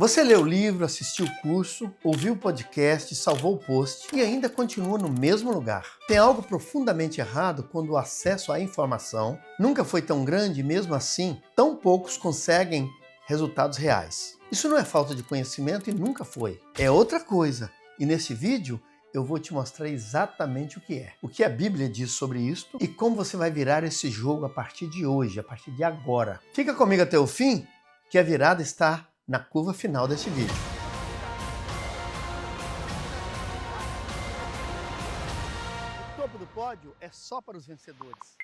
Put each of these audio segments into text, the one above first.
Você leu o livro, assistiu o curso, ouviu o podcast, salvou o post e ainda continua no mesmo lugar. Tem algo profundamente errado quando o acesso à informação nunca foi tão grande e mesmo assim, tão poucos conseguem resultados reais. Isso não é falta de conhecimento e nunca foi. É outra coisa. E nesse vídeo eu vou te mostrar exatamente o que é. O que a Bíblia diz sobre isto e como você vai virar esse jogo a partir de hoje, a partir de agora. Fica comigo até o fim, que a virada está na curva final desse vídeo. O topo do pódio é só para os vencedores.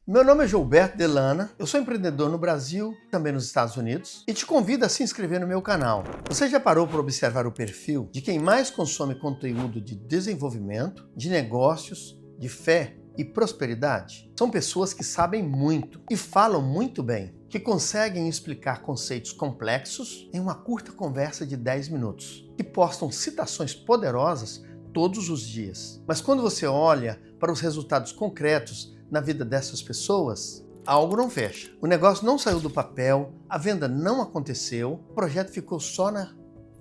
Meu nome é Gilberto Delana, eu sou empreendedor no Brasil, também nos Estados Unidos, e te convido a se inscrever no meu canal. Você já parou para observar o perfil de quem mais consome conteúdo de desenvolvimento, de negócios, de fé e prosperidade? São pessoas que sabem muito e falam muito bem, que conseguem explicar conceitos complexos em uma curta conversa de 10 minutos, que postam citações poderosas todos os dias. Mas quando você olha para os resultados concretos na vida dessas pessoas, algo não fecha. O negócio não saiu do papel, a venda não aconteceu, o projeto ficou só na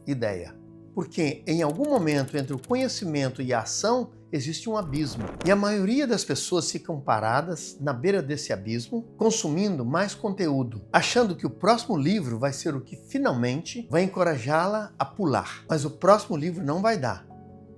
ideia. Porque em algum momento entre o conhecimento e a ação existe um abismo. E a maioria das pessoas ficam paradas na beira desse abismo, consumindo mais conteúdo, achando que o próximo livro vai ser o que finalmente vai encorajá-la a pular. Mas o próximo livro não vai dar.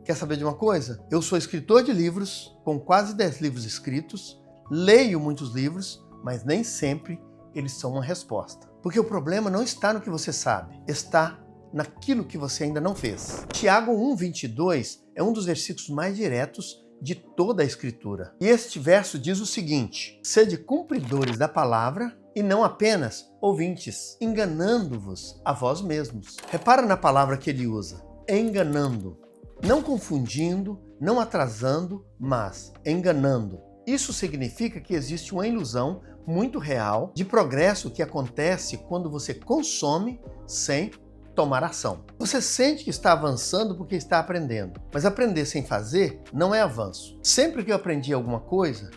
Quer saber de uma coisa? Eu sou escritor de livros, com quase 10 livros escritos, leio muitos livros, mas nem sempre eles são uma resposta. Porque o problema não está no que você sabe, está naquilo que você ainda não fez. Tiago 1:22 é um dos versículos mais diretos de toda a Escritura. E este verso diz o seguinte: sede cumpridores da palavra e não apenas ouvintes, enganando-vos a vós mesmos. Repara na palavra que ele usa, enganando. Não confundindo, não atrasando, mas enganando. Isso significa que existe uma ilusão muito real de progresso que acontece quando você consome sem tomar ação. Você sente que está avançando porque está aprendendo, mas aprender sem fazer não é avanço. Sempre que eu aprendi alguma coisa,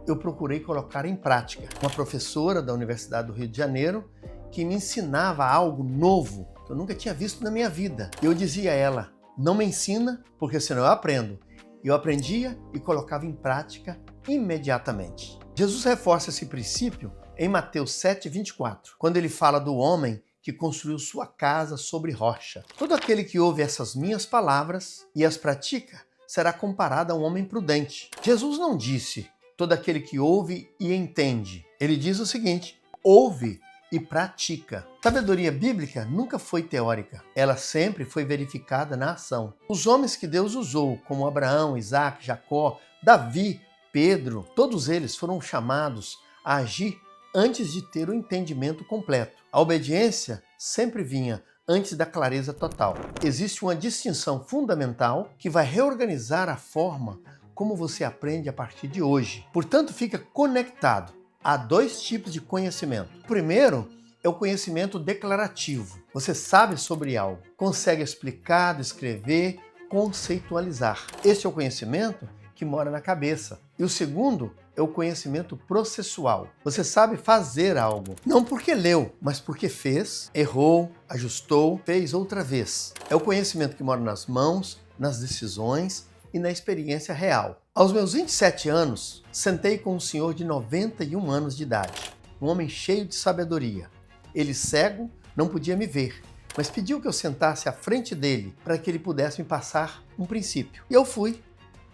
eu procurei colocar em prática. Uma professora da Universidade do Rio de Janeiro que me ensinava algo novo que eu nunca tinha visto na minha vida. Eu dizia a ela: não me ensina, porque senão eu aprendo. Eu aprendia e colocava em prática imediatamente. Jesus reforça esse princípio em Mateus 7:24, quando ele fala do homem que construiu sua casa sobre rocha. Todo aquele que ouve essas minhas palavras e as pratica será comparado a um homem prudente. Jesus não disse todo aquele que ouve e entende. Ele diz o seguinte: ouve e pratica. Sabedoria bíblica nunca foi teórica, ela sempre foi verificada na ação. Os homens que Deus usou, como Abraão, Isaac, Jacó, Davi, Pedro, todos eles foram chamados a agir antes de ter o entendimento completo. A obediência sempre vinha antes da clareza total. Existe uma distinção fundamental que vai reorganizar a forma como você aprende a partir de hoje. Portanto, fica conectado. Há dois tipos de conhecimento. O primeiro é o conhecimento declarativo. Você sabe sobre algo, consegue explicar, descrever, conceitualizar. Este é o conhecimento que mora na cabeça. E o segundo é o conhecimento processual. Você sabe fazer algo, não porque leu, mas porque fez, errou, ajustou, fez outra vez. É o conhecimento que mora nas mãos, nas decisões e na experiência real. Aos meus 27 anos, sentei com um senhor de 91 anos de idade, um homem cheio de sabedoria. Ele, cego, não podia me ver, mas pediu que eu sentasse à frente dele para que ele pudesse me passar um princípio. E eu fui.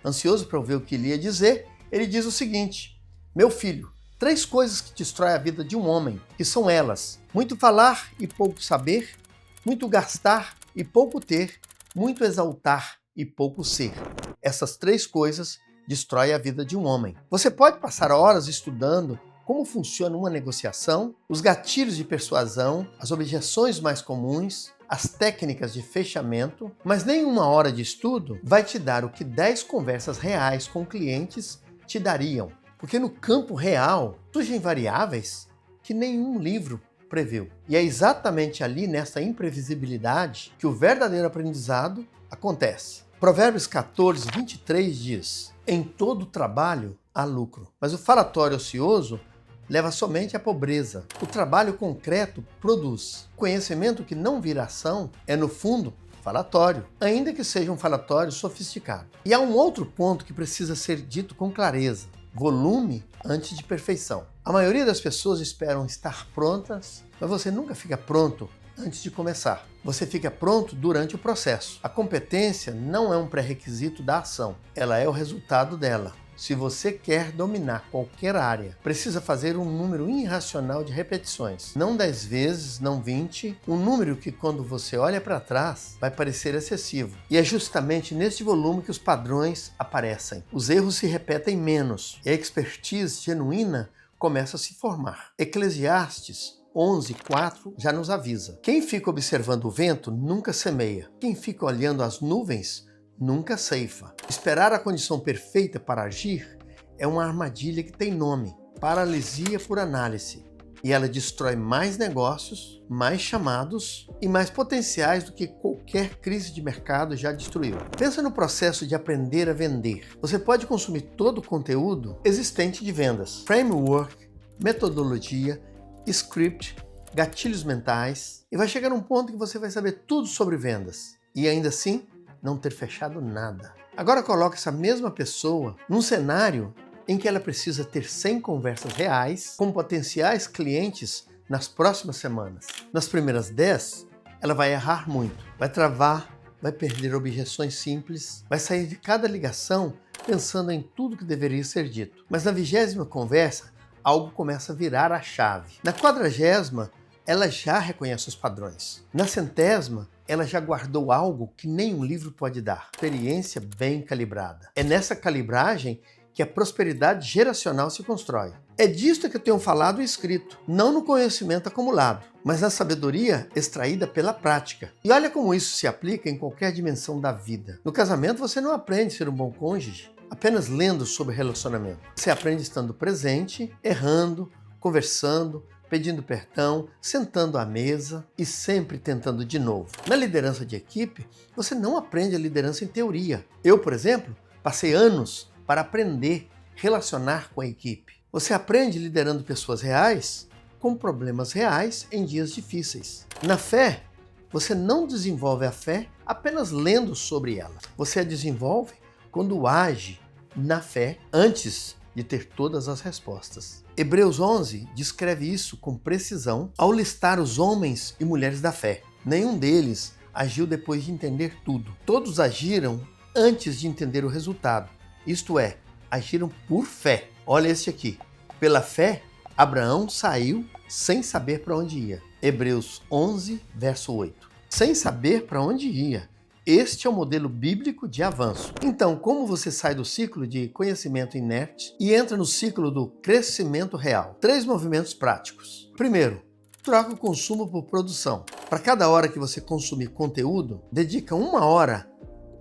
Ansioso para ouvir o que ele ia dizer, ele diz o seguinte: meu filho, 3 coisas que destroem a vida de um homem, que são elas: muito falar e pouco saber, muito gastar e pouco ter, muito exaltar e pouco ser. Essas 3 coisas destroem a vida de um homem. Você pode passar horas estudando como funciona uma negociação, os gatilhos de persuasão, as objeções mais comuns, as técnicas de fechamento, mas nenhuma hora de estudo vai te dar o que 10 conversas reais com clientes te dariam. Porque no campo real surgem variáveis que nenhum livro previu. E é exatamente ali, nessa imprevisibilidade, que o verdadeiro aprendizado acontece. Provérbios 14:23 diz: em todo trabalho há lucro, mas o falatório ocioso leva somente à pobreza. O trabalho concreto produz. O conhecimento que não vira ação é, no fundo, falatório, ainda que seja um falatório sofisticado. E há um outro ponto que precisa ser dito com clareza: volume antes de perfeição. A maioria das pessoas esperam estar prontas, mas você nunca fica pronto antes de começar. Você fica pronto durante o processo. A competência não é um pré-requisito da ação, ela é o resultado dela. Se você quer dominar qualquer área, precisa fazer um número irracional de repetições. Não 10 vezes, não 20, um número que quando você olha para trás vai parecer excessivo. E é justamente neste volume que os padrões aparecem. Os erros se repetem menos e a expertise genuína começa a se formar. Eclesiastes 11:4 já nos avisa: quem fica observando o vento nunca semeia. Quem fica olhando as nuvens nunca ceifa. Esperar a condição perfeita para agir é uma armadilha que tem nome: paralisia por análise. E ela destrói mais negócios, mais chamados e mais potenciais do que qualquer crise de mercado já destruiu. Pensa no processo de aprender a vender. Você pode consumir todo o conteúdo existente de vendas: framework, metodologia, script, gatilhos mentais, e vai chegar num ponto que você vai saber tudo sobre vendas e ainda assim não ter fechado nada. Agora coloque essa mesma pessoa num cenário em que ela precisa ter 100 conversas reais com potenciais clientes nas próximas semanas. Nas primeiras 10, ela vai errar muito, vai travar, vai perder objeções simples, vai sair de cada ligação pensando em tudo que deveria ser dito. Mas na 20ª conversa, algo começa a virar a chave. Na 40ª, ela já reconhece os padrões. Na 100ª, ela já guardou algo que nenhum livro pode dar: experiência bem calibrada. É nessa calibragem que a prosperidade geracional se constrói. É disto que eu tenho falado e escrito, não no conhecimento acumulado, mas na sabedoria extraída pela prática. E olha como isso se aplica em qualquer dimensão da vida. No casamento você não aprende a ser um bom cônjuge apenas lendo sobre relacionamento. Você aprende estando presente, errando, conversando, pedindo perdão, sentando à mesa e sempre tentando de novo. Na liderança de equipe, você não aprende a liderança em teoria. Eu, por exemplo, passei anos para aprender a relacionar com a equipe. Você aprende liderando pessoas reais com problemas reais em dias difíceis. Na fé, você não desenvolve a fé apenas lendo sobre ela. Você a desenvolve quando age na fé antes de ter todas as respostas. Hebreus 11 descreve isso com precisão ao listar os homens e mulheres da fé. Nenhum deles agiu depois de entender tudo. Todos agiram antes de entender o resultado. Isto é, agiram por fé. Olha este aqui. Pela fé, Abraão saiu sem saber para onde ia. Hebreus 11, verso 8. Sem saber para onde ia. Este é o modelo bíblico de avanço. Então, como você sai do ciclo de conhecimento inerte e entra no ciclo do crescimento real? 3 movimentos práticos. Primeiro, troca o consumo por produção. Para cada hora que você consumir conteúdo, dedica 1 hora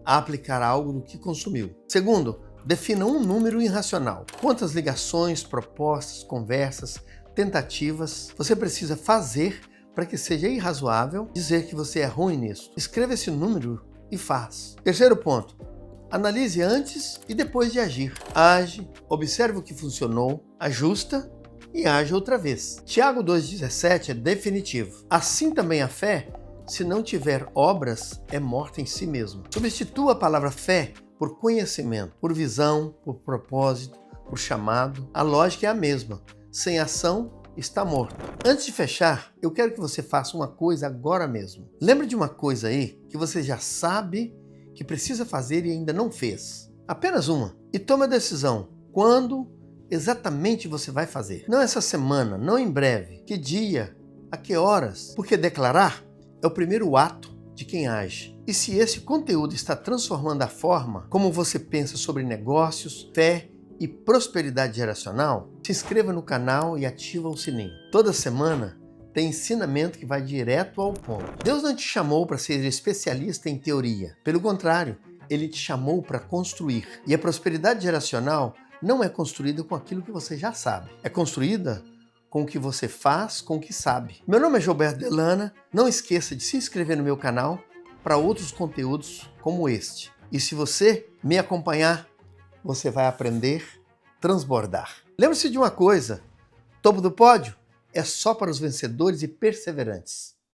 a aplicar algo do que consumiu. Segundo, defina um número irracional. Quantas ligações, propostas, conversas, tentativas você precisa fazer para que seja irrazoável dizer que você é ruim nisso? Escreva esse número e faz. Terceiro ponto, analise antes e depois de agir. Age, observe o que funcionou, ajusta e age outra vez. Tiago 2,17 é definitivo. Assim também a fé, se não tiver obras, é morta em si mesma. Substitua a palavra fé por conhecimento, por visão, por propósito, por chamado. A lógica é a mesma. Sem ação, está morto. Antes de fechar, eu quero que você faça uma coisa agora mesmo. Lembre de uma coisa aí que você já sabe que precisa fazer e ainda não fez. Apenas uma. E tome a decisão. Quando exatamente você vai fazer? Não essa semana, não em breve. Que dia? A que horas? Porque declarar é o primeiro ato de quem age. E se esse conteúdo está transformando a forma como você pensa sobre negócios, fé e prosperidade geracional, se inscreva no canal e ativa o sininho. Toda semana tem ensinamento que vai direto ao ponto. Deus não te chamou para ser especialista em teoria. Pelo contrário, Ele te chamou para construir. E a prosperidade geracional não é construída com aquilo que você já sabe. É construída com o que você faz, com o que sabe. Meu nome é Gilberto Delana. Não esqueça de se inscrever no meu canal para outros conteúdos como este. E se você me acompanhar, você vai aprender a transbordar. Lembre-se de uma coisa, topo do pódio é só para os vencedores e perseverantes.